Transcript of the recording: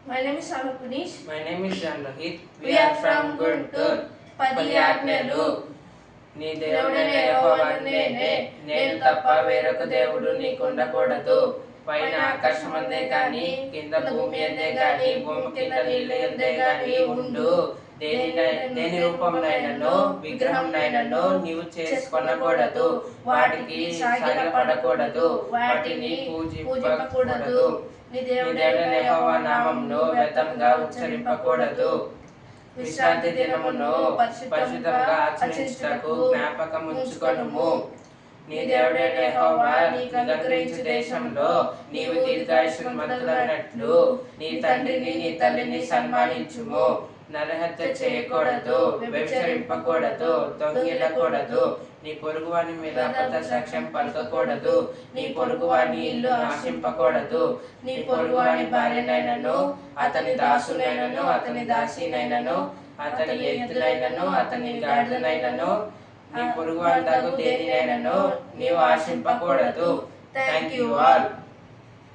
My name is Anupunish. My name is Jan Lohit. We are from Guntur. పది ఆజ్ఞలు. నీ దేవుడైన యెహోవాను నేనే, నేను తప్ప వేరొక దేవుడు నీకుండకూడదు. పైన ఆకాశమందే గాని కింద భూమి అందే గాని భూమి కింద నీళ్ళు అందే గాని ఉండు. దేని రూపంనైనను విగ్రహంనైనను నీవు చేసుకొనకూడదు. వాటికి సాగిలపడకూడదు. వాటిని పూజింపకూడదు. నీ దేవుడైన యెహోవా నామమును వ్యర్థంగా ఉచ్చరింపకూడదు. విశ్రాంతి దినమును పరిశుద్ధంగా ఆచరించుటకు జ్ఞాపకముంచుకొనుము. నీ దేవుడైన యెహోవా నీకు అనుగ్రహించు దేశంలో నీవు దీర్ఘాయుష్మంతులైనట్లు నీ తండ్రిని నీ తల్లిని సన్మానించుము. నరహత్య చేయకూడదు, వ్యభిచరింపకూడదు, దొంగిలకూడదు, నీ పొరుగువాని మీద అబద్ధ సాక్ష్యం పలకకూడదు, నీ పొరుగువాని ఇల్లు ఆశింపకూడదు, నీ పొరుగువాని భార్యనైనను అతని దాసునైనను అతని దాసినైనను అతని ఎద్దునైనను అతని గాడిదనైనను నీ పొరుగువాని తగు దేనినైనను నీవు ఆశింపకూడదు. Thank you all.